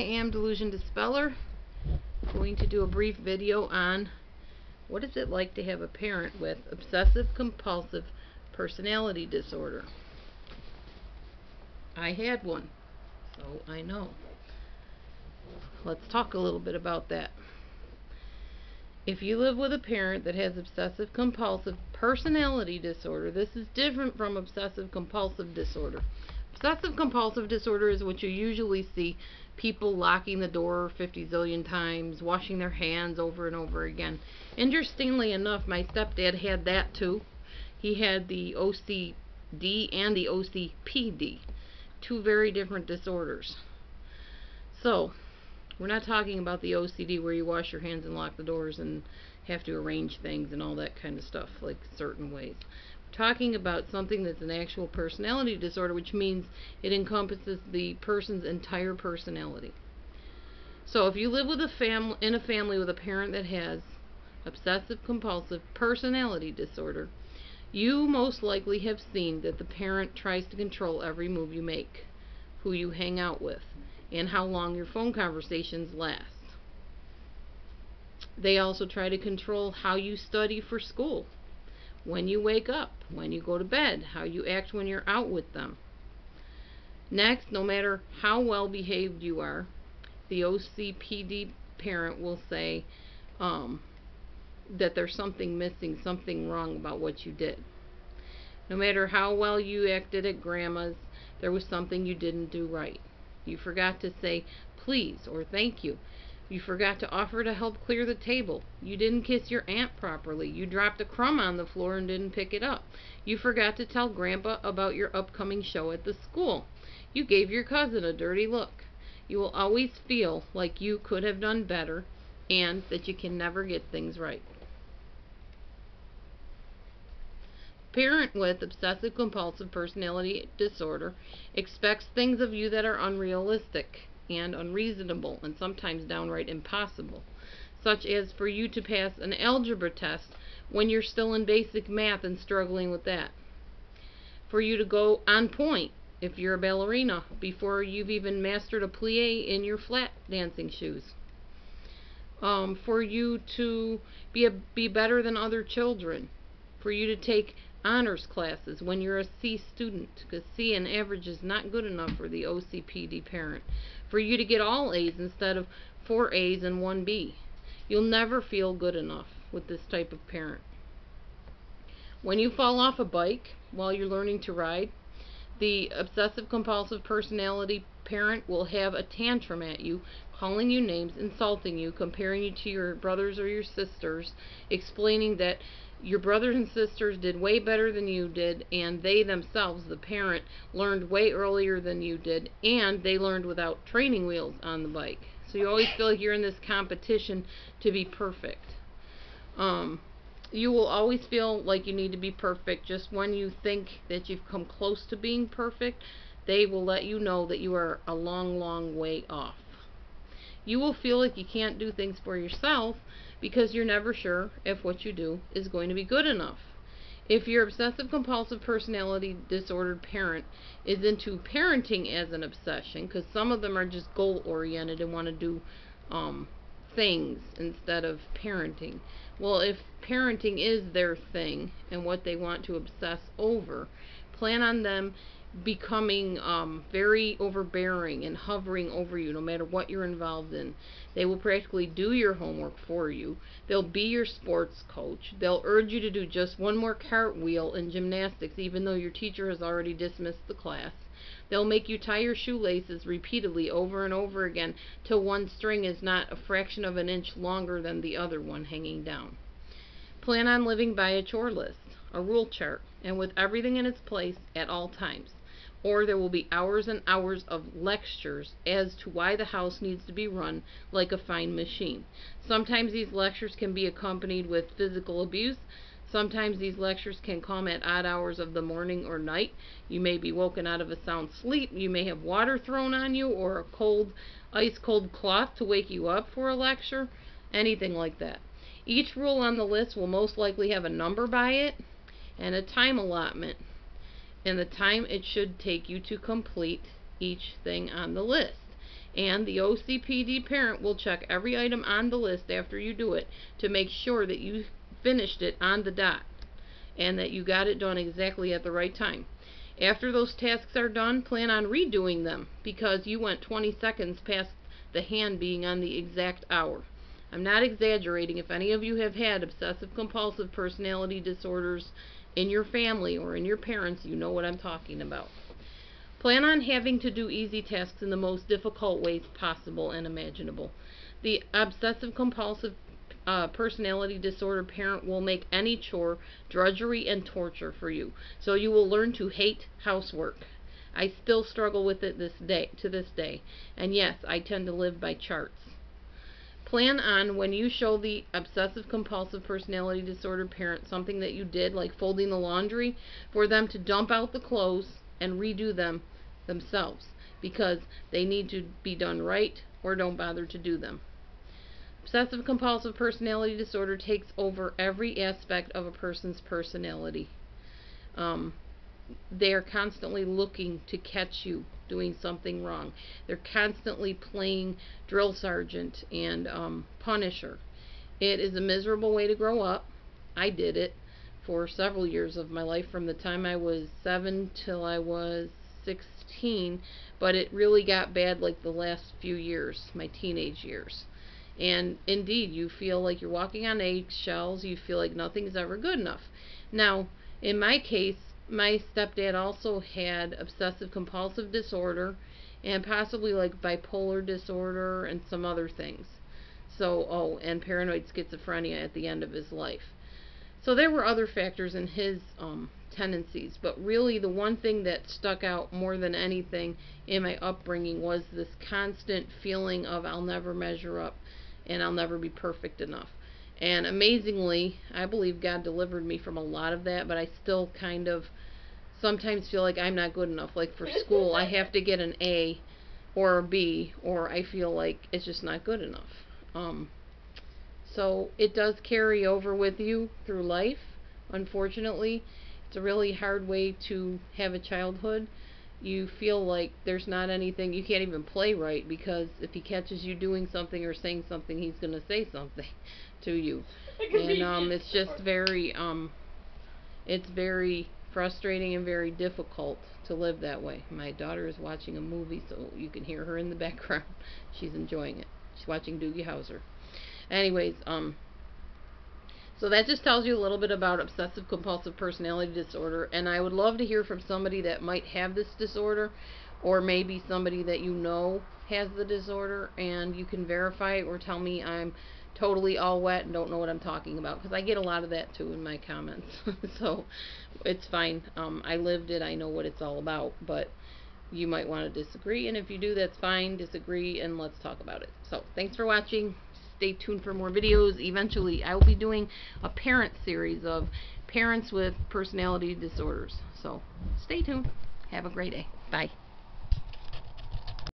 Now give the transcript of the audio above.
am DelusionDispeller. Going to do a brief video on what is it like to have a parent with obsessive compulsive personality disorder. I had one, so I know. Let's talk a little bit about that. If you live with a parent that has obsessive compulsive personality disorder, this is different from obsessive compulsive disorder. Obsessive compulsive disorder is what you usually see people locking the door 50 zillion times, washing their hands over and over again. Interestingly enough, my stepdad had that too. He had the OCD and the OCPD, two very different disorders. So, we're not talking about the OCD where you wash your hands and lock the doors and have to arrange things and all that kind of stuff, like certain ways. We're talking about something that's an actual personality disorder, which means it encompasses the person's entire personality. So if you live with in a family with a parent that has obsessive compulsive personality disorder, you most likely have seen that the parent tries to control every move you make, who you hang out with, and how long your phone conversations last. They also try to control how you study for school, when you wake up, when you go to bed, how you act when you're out with them. Next, no matter how well behaved you are, the OCPD parent will say that there's something missing, something wrong about what you did. No matter how well you acted at grandma's, there was something you didn't do right. You forgot to say please or thank you. You forgot to offer to help clear the table. You didn't kiss your aunt properly. You dropped a crumb on the floor and didn't pick it up. You forgot to tell Grandpa about your upcoming show at the school. You gave your cousin a dirty look. You will always feel like you could have done better and that you can never get things right. Parent with obsessive compulsive personality disorder expects things of you that are unrealistic and unreasonable and sometimes downright impossible, such as for you to pass an algebra test when you're still in basic math and struggling with that, for you to go on point if you're a ballerina before you've even mastered a plie in your flat dancing shoes, for you to be better than other children, for you to take honors classes when you're a C student, because C and average is not good enough for the OCPD parent, for you to get all A's instead of 4 A's and 1 B. You'll never feel good enough with this type of parent. When you fall off a bike while you're learning to ride, the obsessive compulsive personality parent will have a tantrum at you, calling you names, insulting you, comparing you to your brothers or your sisters, explaining that your brothers and sisters did way better than you did, and they themselves, the parent, learned way earlier than you did, and they learned without training wheels on the bike. So you always feel like you're in this competition to be perfect. You will always feel like you need to be perfect. Just when you think that you've come close to being perfect, they will let you know that you are a long, long way off. You will feel like you can't do things for yourself because you're never sure if what you do is going to be good enough. If your obsessive compulsive personality disordered parent is into parenting as an obsession, because some of them are just goal oriented and want to do things instead of parenting. Well, if parenting is their thing and what they want to obsess over, plan on them becoming very overbearing and hovering over you no matter what you're involved in. They will practically do your homework for you. They'll be your sports coach. They'll urge you to do just one more cartwheel in gymnastics even though your teacher has already dismissed the class. They'll make you tie your shoelaces repeatedly over and over again till one string is not a fraction of an inch longer than the other one hanging down. Plan on living by a chore list, a rule chart, and with everything in its place at all times. Or there will be hours and hours of lectures as to why the house needs to be run like a fine machine. Sometimes these lectures can be accompanied with physical abuse. Sometimes these lectures can come at odd hours of the morning or night. You may be woken out of a sound sleep. You may have water thrown on you or a ice cold cloth to wake you up for a lecture. Anything like that. Each rule on the list will most likely have a number by it and a time allotment, and the time it should take you to complete each thing on the list. And the OCPD parent will check every item on the list after you do it to make sure that you finished it on the dot and that you got it done exactly at the right time. After those tasks are done, plan on redoing them because you went 20 seconds past the hand being on the exact hour. I'm not exaggerating. If any of you have had obsessive compulsive personality disorders in your family or in your parents, you know what I'm talking about. Plan on having to do easy tasks in the most difficult ways possible and imaginable. The obsessive compulsive personality disorder parent will make any chore drudgery and torture for you, so you will learn to hate housework. I still struggle with it to this day, and yes, I tend to live by charts. Plan on, when you show the obsessive compulsive personality disorder parent something that you did, like folding the laundry, for them to dump out the clothes and redo them themselves, because they need to be done right, or don't bother to do them. Obsessive compulsive personality disorder takes over every aspect of a person's personality. They are constantly looking to catch you doing something wrong. They're constantly playing drill sergeant and punisher. It is a miserable way to grow up. I did it for several years of my life, from the time I was 7 till I was 16, but it really got bad like the last few years, my teenage years. And indeed, you feel like you're walking on eggshells. You feel like nothing's ever good enough. Now, in my case, my stepdad also had obsessive compulsive disorder and possibly like bipolar disorder and some other things. So, and paranoid schizophrenia at the end of his life. So there were other factors in his tendencies, but really the one thing that stuck out more than anything in my upbringing was this constant feeling of I'll never measure up and I'll never be perfect enough. And amazingly, I believe God delivered me from a lot of that, but I still kind of sometimes feel like I'm not good enough. Like for school, I have to get an A or a B, or I feel like it's just not good enough. So it does carry over with you through life, unfortunately. It's a really hard way to have a childhood. You feel like there's not anything, you can't even play right, because if he catches you doing something or saying something, he's going to say something to you. And it's just very, it's very frustrating and very difficult to live that way. My daughter is watching a movie, so you can hear her in the background. She's enjoying it. She's watching Doogie Howser. Anyways, so that just tells you a little bit about obsessive compulsive personality disorder, and I would love to hear from somebody that might have this disorder, or maybe somebody that you know has the disorder, and you can verify it or tell me I'm totally all wet and don't know what I'm talking about, because I get a lot of that too in my comments. So it's fine. I lived it. I know what it's all about, but you might want to disagree, and if you do, that's fine. Disagree, and let's talk about it. So thanks for watching. Stay tuned for more videos. Eventually, I will be doing a parent series of parents with personality disorders. So stay tuned. Have a great day. Bye.